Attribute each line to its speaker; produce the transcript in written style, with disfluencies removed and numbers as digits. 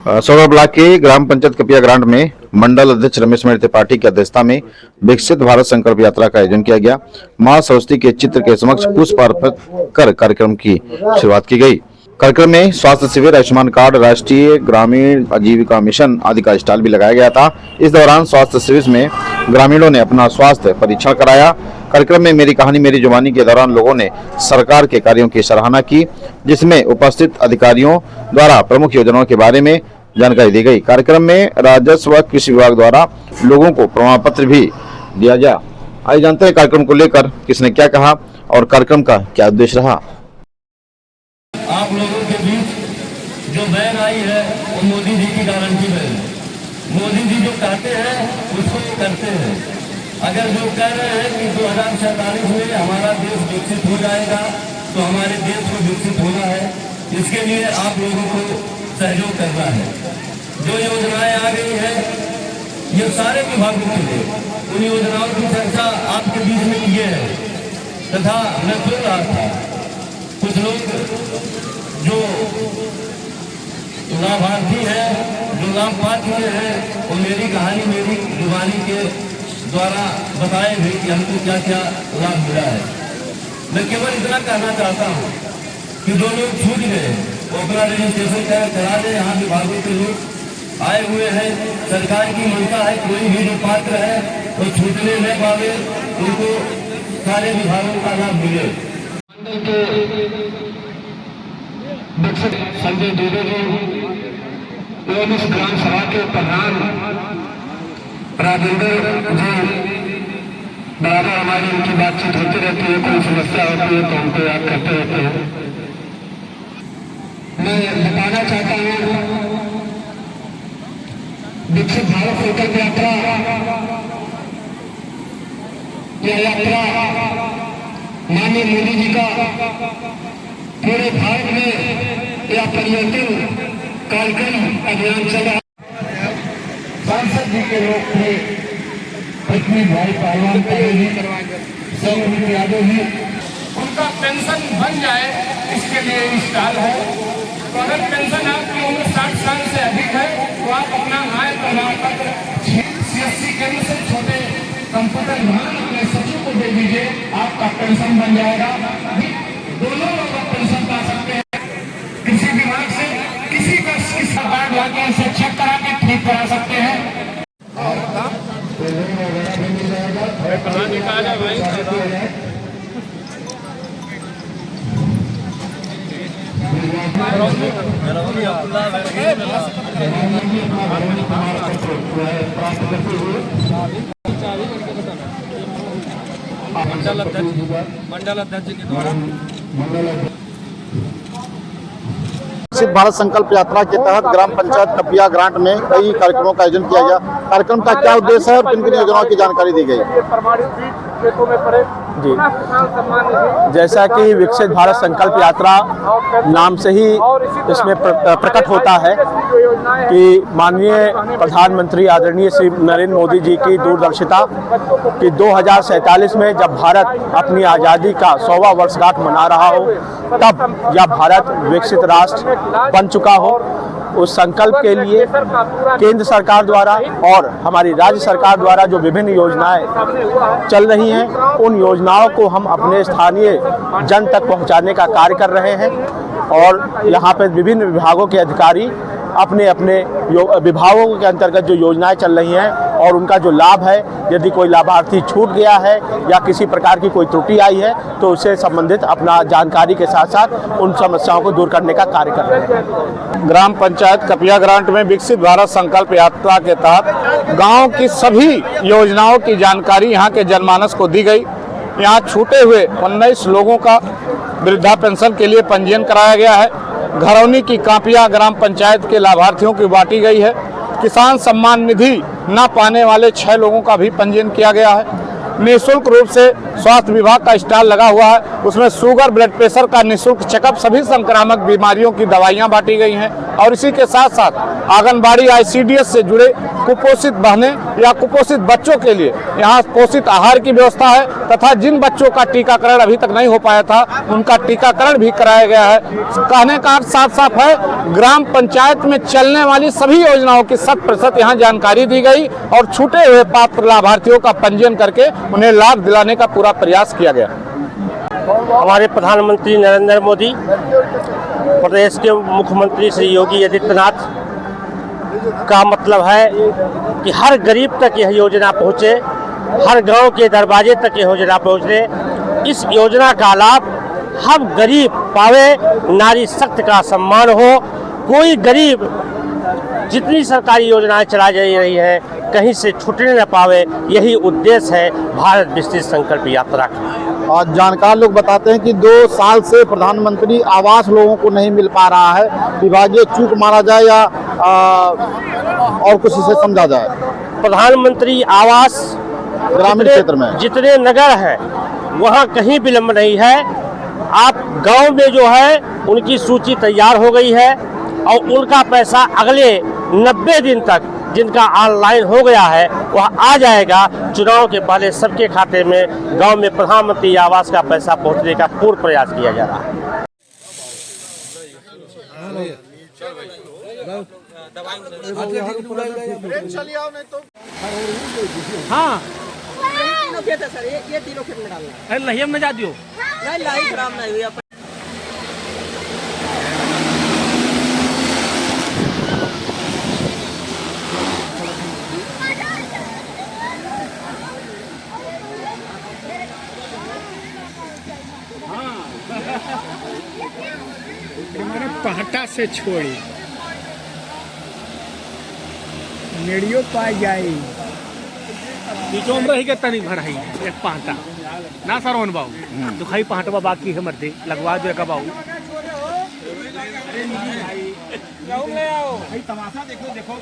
Speaker 1: सौरा block के ग्राम panchayat कपिया grant में मंडल अध्यक्ष रमेश मेहर त्रिपाठी की अध्यक्षता में विकसित भारत संकल्प यात्रा का आयोजन किया गया। मां सरस्वती के चित्र के समक्ष पुष्प अर्पित कर कार्यक्रम की शुरुआत की गई। कार्यक्रम में स्वास्थ्य शिविर, आयुष्मान कार्ड, राष्ट्रीय ग्रामीण आजीविका मिशन आदि का स्टॉल भी लगाया गया था। इस दौरान स्वास्थ्य शिविर में ग्रामीणों ने अपना स्वास्थ्य परीक्षण कराया। कार्यक्रम में मेरी कहानी मेरी जुबानी के दौरान लोगों ने सरकार के कार्यों की सराहना की, जिसमें उपस्थित अधिकारियों द्वारा प्रमुख योजनाओं के बारे में जानकारी दी गई। कार्यक्रम में राजस्व व कृषि विभाग द्वारा लोगों को प्रमाण पत्र भी दिया गया। आइए जानते हैं कार्यक्रम को लेकर किसने क्या कहा और कार्यक्रम का क्या उद्देश्य रहा।
Speaker 2: आप लोगों के बीच जो बैन आई है वो मोदी जी की गारंटी है। मोदी जी जो कहते हैं उसको ये करते हैं। अगर जो कह रहे हैं कि 2047 में हमारा देश विकसित हो जाएगा तो हमारे देश को विकसित होना है। इसके लिए आप लोगों को सहयोग करना है। जो योजनाएं आ गई है ये सारे विभागों के लिए, उन योजनाओं की चर्चा आपके बीच में किए है। तथा मैं सुन रहा था कुछ लोग जो लाभार्थी है, जो लाभ पा चुके हैं, वो मेरी कहानी मेरी जुबानी के द्वारा बताए हुए कि हमको क्या क्या लाभ मिला है। मैं केवल इतना कहना चाहता हूँ कि जो लोग छूट गए वो अपना रजिस्ट्रेशन करा दे। यहाँ विभागों के लोग आए हुए हैं। सरकार की मंशा है कोई भी जो पात्र है वो छूटने न पावे, उनको सारे विभागों का लाभ मिले। संजय दुबे जी एवं इस ग्राम सभा के प्रधान राजेंद्र जी बराबर हमारी उनकी बातचीत होती रहती है। कोई समस्या होती है तो हमको याद करते रहते हैं। मैं बताना चाहता हूँ विकसित भारत संकल्प यात्रा, यह यात्रा माननीय मोदी जी का पूरे भारत में यह परिवर्तन कार्यक्रम अभियान चला। सांसद जी के लोग थे पृथ्वी भाई पहलवान सौरभ यादव जी, उनका पेंशन बन जाए इसके लिए स्टॉल है। तो अगर पेंशन आपकी उम्र 60 साल से अधिक है तो आप अपना आय प्रमाण पत्र CSC केंद्र से छोटे कंप्यूटर ध्यान अपने सचिव को दे दीजिए, आपका पेंशन बन जाएगा। दोनों लोग पेंशन पा सकते हैं। कृषि विभाग से किसी का कार्ड लाके इसे चेक करा के ठीक करा सकते हैं। मंडल अध्यक्ष के द्वारा
Speaker 1: विकसित भारत संकल्प यात्रा के तहत ग्राम पंचायत कपिया ग्रांट में कई कार्यक्रमों का आयोजन किया गया। कार्यक्रम का क्या उद्देश्य है और किन किन योजनाओं की जानकारी दी गई।
Speaker 3: जी, जैसा कि विकसित भारत संकल्प यात्रा नाम से ही इसमें प्रकट होता है कि माननीय प्रधानमंत्री आदरणीय श्री नरेंद्र मोदी जी की दूरदर्शिता कि 2047 में जब भारत अपनी आज़ादी का 100वां वर्षगांठ मना रहा हो तब यह भारत विकसित राष्ट्र बन चुका हो। उस संकल्प के लिए केंद्र सरकार द्वारा और हमारी राज्य सरकार द्वारा जो विभिन्न योजनाएं चल रही हैं, उन योजनाओं को हम अपने स्थानीय जन तक पहुंचाने का कार्य कर रहे हैं। और यहाँ पर विभिन्न विभागों के अधिकारी अपने अपने विभागों के अंतर्गत जो योजनाएं चल रही हैं और उनका जो लाभ है, यदि कोई लाभार्थी छूट गया है या किसी प्रकार की कोई त्रुटि आई है तो उससे संबंधित अपना जानकारी के साथ साथ उन समस्याओं को दूर करने का कार्य कर रहे हैं।
Speaker 4: ग्राम पंचायत कपिया ग्रांट में विकसित भारत संकल्प यात्रा के तहत गांव की सभी योजनाओं की जानकारी यहां के जनमानस को दी गई। यहां छूटे हुए 19 लोगों का वृद्धा पेंशन के लिए पंजीयन कराया गया है। घरौनी की कापिया ग्राम पंचायत के लाभार्थियों की बांटी गई है। किसान सम्मान निधि न पाने वाले 6 लोगों का भी पंजीयन किया गया है। निःशुल्क रूप से स्वास्थ्य विभाग का स्टॉल लगा हुआ है, उसमें शुगर ब्लड प्रेशर का निःशुल्क चेकअप, सभी संक्रामक बीमारियों की दवाइयां बांटी गई हैं। और इसी के साथ साथ आंगनबाड़ी ICDS से जुड़े कुपोषित बहनें या कुपोषित बच्चों के लिए यहाँ पोषित आहार की व्यवस्था है तथा जिन बच्चों का टीकाकरण अभी तक नहीं हो पाया था उनका टीकाकरण भी कराया गया है। कहने का अर्थ साफ साफ है, ग्राम पंचायत में चलने वाली सभी योजनाओं की 100% यहाँ जानकारी दी गई और छूटे हुए पात्र लाभार्थियों का पंजीयन करके उन्हें लाभ दिलाने का पूरा प्रयास किया गया।
Speaker 5: हमारे प्रधानमंत्री नरेंद्र मोदी, प्रदेश के मुख्यमंत्री श्री योगी आदित्यनाथ का मतलब है कि हर गरीब तक यह योजना पहुँचे, हर गांव के दरवाजे तक यह योजना पहुँचे। इस योजना का लाभ हम गरीब पावे, नारी शक्ति का सम्मान हो, कोई गरीब जितनी सरकारी योजनाएं चलाई जा रही हैं कहीं से छूटने न पावे, यही उद्देश्य है भारत विस्तृत संकल्प यात्रा का।
Speaker 6: और जानकार लोग बताते हैं कि 2 साल से प्रधानमंत्री आवास लोगों को नहीं मिल पा रहा है, विभागीय चूक माना जाए या और कुछ इसे समझा जाए।
Speaker 5: प्रधानमंत्री आवास
Speaker 6: ग्रामीण क्षेत्र में
Speaker 5: जितने नगर हैं वहाँ कहीं विलम्ब नहीं है। आप गांव में जो है उनकी सूची तैयार हो गई है और उनका पैसा अगले 90 दिन तक जिनका ऑनलाइन हो गया है वह आ जाएगा। चुनाव के पहले सबके खाते में गांव में प्रधानमंत्री आवास का पैसा पहुंचने का पूर्ण प्रयास किया जा रहा है।
Speaker 7: हाँ ये तीनों खेत में डालना। अरे लहिया में जा दियो। नहीं लाई खराब नहीं हुई।
Speaker 8: मैंने पहटा से छोड़ी नेड़ियों पाई जाई बीचों में रही के तनी भर है एक पहटा ना सरवन बाबू तो खाई पहटवा बाकी है मर्दे लगवा दो एक बाबू तमाशा देखो देखो